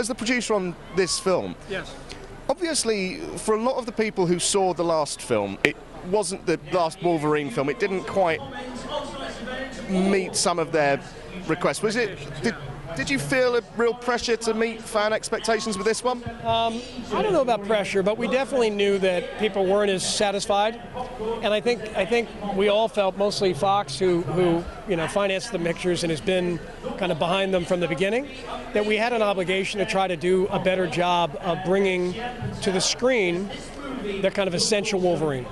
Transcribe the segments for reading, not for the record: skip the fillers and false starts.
as the producer on this film, Yes. obviously, for a lot of the people who saw the last film, it wasn't the last Wolverine film. It didn't quite meet some of their requests. Was it? Did you feel a real pressure to meet fan expectations with this one? I don't know about pressure, but we definitely knew that people weren't as satisfied, and I think we all felt, mostly Fox, who financed the pictures and has been kind of behind them from the beginning, that we had an obligation to try to do a better job of bringing to the screen the kind of essential Wolverine,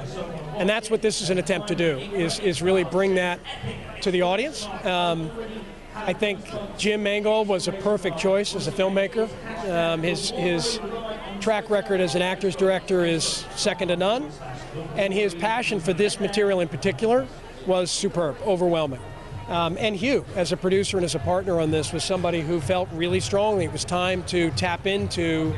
and that's what this is an attempt to do, is really bring that to the audience. I think Jim Mangle was a perfect choice as a filmmaker. His track record as an actor's director is second to none, and his passion for this material in particular was superb, overwhelming. And Hugh, as a producer and as a partner on this, was somebody who felt really strongly it was time to tap into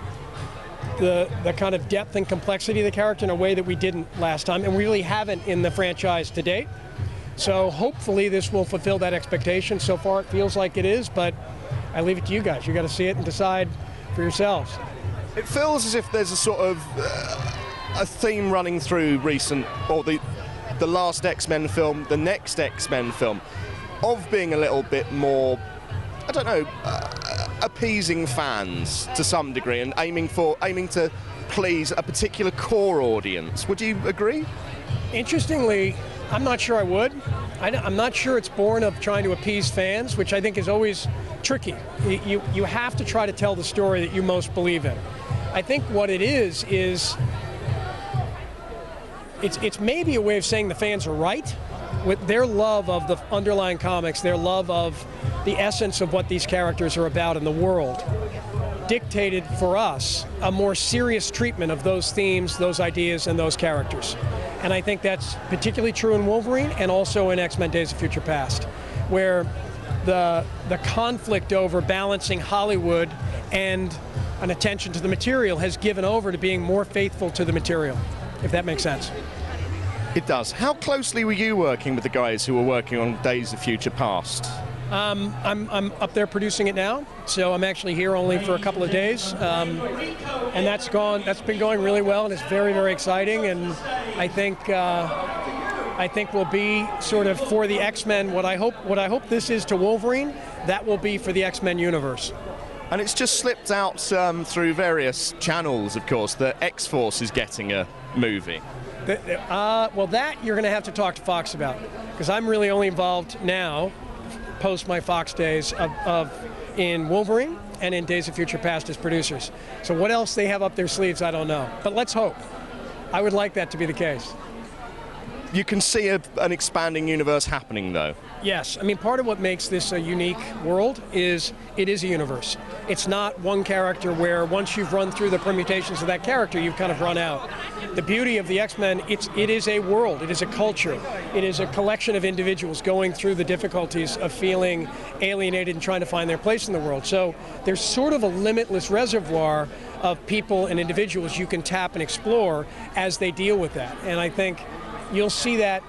the kind of depth and complexity of the character in a way that we didn't last time, and we really haven't in the franchise to date. So hopefully this will fulfill that expectation. So far it feels like it is, but I leave it to you guys. You got to see it and decide for yourselves. It feels as if there's a sort of a theme running through the last X-Men film, the next X-Men film, of being a little bit more, I don't know, appeasing fans to some degree and aiming to please a particular core audience. Would you agree? Interestingly, I'm not sure I would. I'm not sure it's born of trying to appease fans, which I think is always tricky. You have to try to tell the story that you most believe in. I think what it is it's maybe a way of saying the fans are right with their love of the underlying comics, their love of the essence of what these characters are about in the world, dictated for us a more serious treatment of those themes, those ideas, and those characters. And I think that's particularly true in Wolverine and also in X-Men Days of Future Past, where the conflict over balancing Hollywood and an attention to the material has given over to being more faithful to the material, if that makes sense. It does. How closely were you working with the guys who were working on Days of Future Past? I'm up there producing it now, so I'm actually here only for a couple of days, and that's been going really well, and it's very, very exciting. And I think will be sort of for the X-Men what I hope this is to Wolverine. That will be for the X-Men universe. And it's just slipped out through various channels, of course, that X-Force is getting a movie. Well, that you're going to have to talk to Fox about, because I'm really only involved now, post my Fox days, in Wolverine and in Days of Future Past as producers. So what else they have up their sleeves, I don't know. But let's hope. I would like that to be the case. You can see an expanding universe happening, though. Yes. I mean, part of what makes this a unique world is it is a universe. It's not one character where once you've run through the permutations of that character, you've kind of run out. The beauty of the X-Men, it is a world, it is a culture, it is a collection of individuals going through the difficulties of feeling alienated and trying to find their place in the world. So there's sort of a limitless reservoir of people and individuals you can tap and explore as they deal with that. And I think you'll see that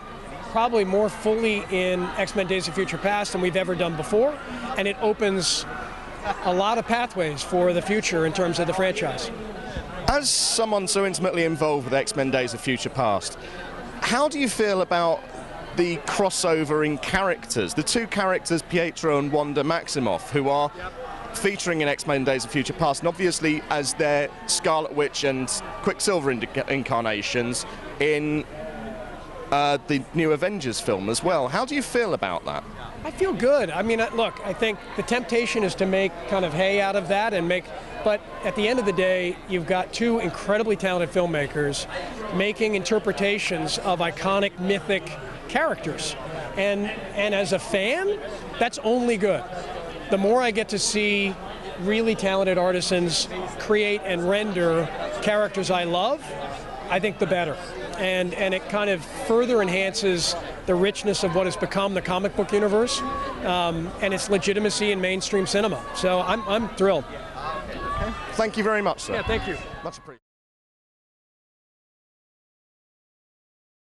probably more fully in X-Men Days of Future Past than we've ever done before, and it opens a lot of pathways for the future in terms of the franchise. As someone so intimately involved with X-Men Days of Future Past, how do you feel about the crossover in characters? The two characters, Pietro and Wanda Maximoff, who are featuring in X-Men Days of Future Past, and obviously as their Scarlet Witch and Quicksilver incarnations in the new Avengers film as well. How do you feel about that? I feel good. I mean, look, I think the temptation is to make kind of hay out of that but at the end of the day, you've got two incredibly talented filmmakers making interpretations of iconic, mythic characters. And as a fan, that's only good. The more I get to see really talented artisans create and render characters I love, I think the better. And it kind of further enhances the richness of what has become the comic book universe and its legitimacy in mainstream cinema. So I'm thrilled. Thank you very much, sir. Yeah, thank you. Much appreciated.